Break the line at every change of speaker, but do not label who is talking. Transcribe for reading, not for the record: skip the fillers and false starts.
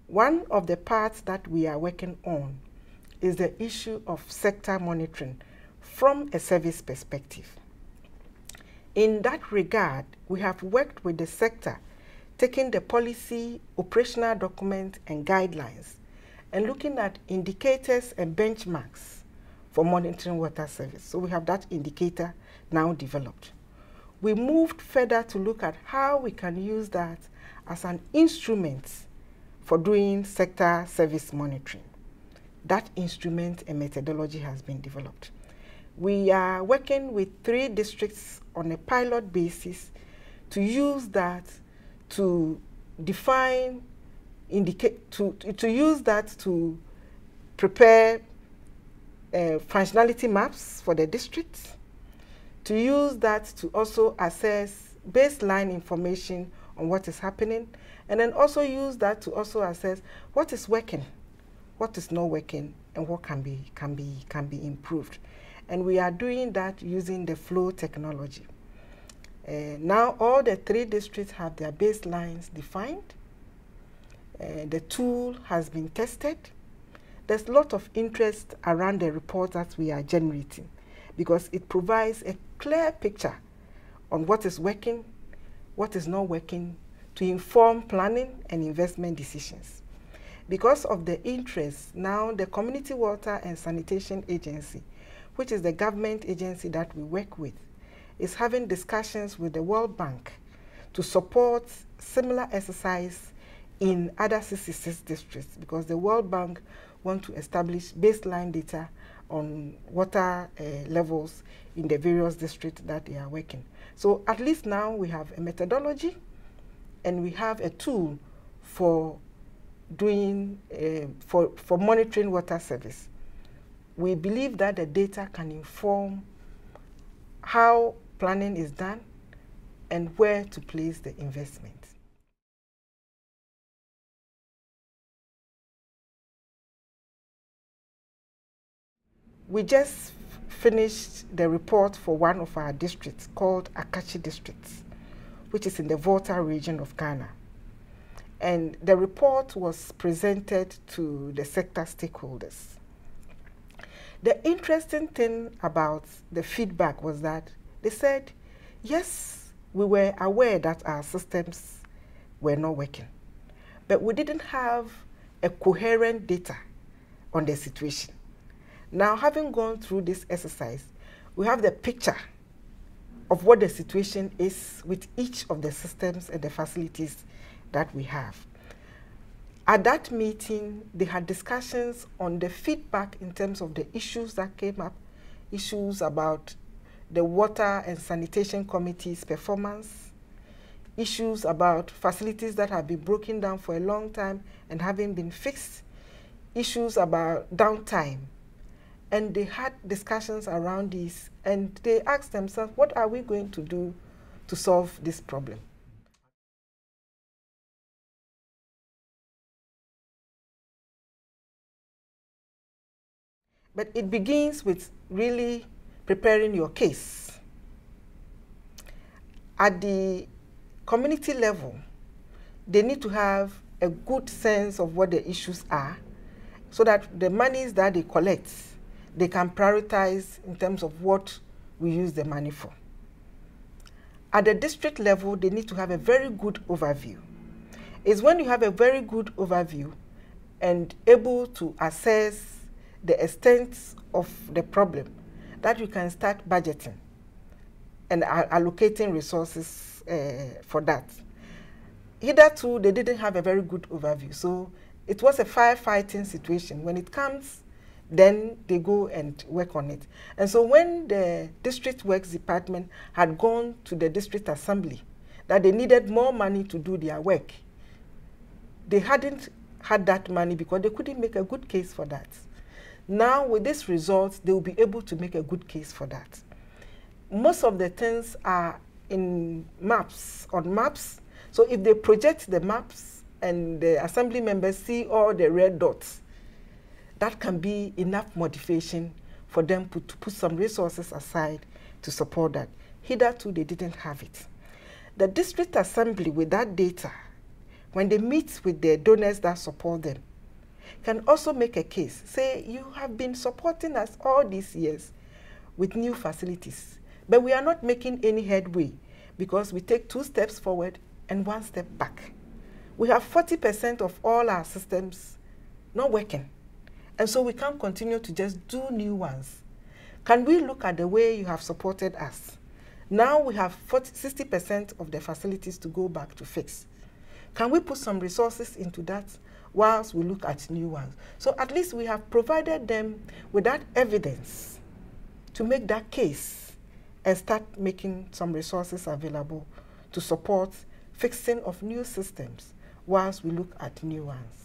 One of the parts that we are working on is the issue of sector monitoring from a service perspective. In that regard, we have worked with the sector, taking the policy, operational documents, and guidelines, and looking at indicators and benchmarks for monitoring water service. So we have that indicator now developed. We moved further to look at how we can use that as an instrument for doing sector service monitoring. That instrument and methodology has been developed. We are working with 3 districts on a pilot basis to use that to define, to use that to prepare functionality maps for the districts, to use that to also assess baseline information on what is happening, and then also use that to also assess what is working, what is not working, and what can be improved. And we are doing that using the flow technology. Now all the 3 districts have their baselines defined. The tool has been tested. There's a lot of interest around the report that we are generating because it provides a clear picture on what is working, what is not working, to inform planning and investment decisions. Because of the interest, now the Community Water and Sanitation Agency, which is the government agency that we work with, is having discussions with the World Bank to support similar exercise in other 66 districts, because the World Bank want to establish baseline data on water levels in the various districts that they are working. So at least now we have a methodology and we have a tool for doing, for monitoring water service. We believe that the data can inform how planning is done and where to place the investment. We just finished the report for one of our districts called Akachi District, which is in the Volta region of Ghana. And the report was presented to the sector stakeholders. The interesting thing about the feedback was that they said, yes, we were aware that our systems were not working, but we didn't have a coherent data on the situation. Now, having gone through this exercise, we have the picture of what the situation is with each of the systems and the facilities that we have. At that meeting, they had discussions on the feedback in terms of the issues that came up, issues about the Water and Sanitation Committee's performance, issues about facilities that have been broken down for a long time and haven't been fixed, issues about downtime. And they had discussions around this, and they asked themselves, what are we going to do to solve this problem? But it begins with really preparing your case. At the community level, they need to have a good sense of what the issues are so that the monies that they collect, they can prioritize in terms of what we use the money for. At the district level, they need to have a very good overview. It's when you have a very good overview and able to assess the extent of the problem that you can start budgeting and allocating resources for that. Hitherto, they didn't have a very good overview, so it was a firefighting situation. When it comes, then they go and work on it. And so when the district works department had gone to the district assembly that they needed more money to do their work, they hadn't had that money because they couldn't make a good case for that. Now with this result, they will be able to make a good case for that. Most of the things are in maps, on maps. So if they project the maps and the assembly members see all the red dots, that can be enough motivation for them to put some resources aside to support that. Hitherto, they didn't have it. The district assembly with that data when they meet with the donors that support them, can also make a case. Say, you have been supporting us all these years with new facilities, but we are not making any headway because we take 2 steps forward and 1 step back. We have 40% of all our systems not working, and so we can't continue to just do new ones. Can we look at the way you have supported us? Now we have 60% of the facilities to go back to fix. Can we put some resources into that whilst we look at new ones? So at least we have provided them with that evidence to make that case and start making some resources available to support fixing of new systems whilst we look at new ones.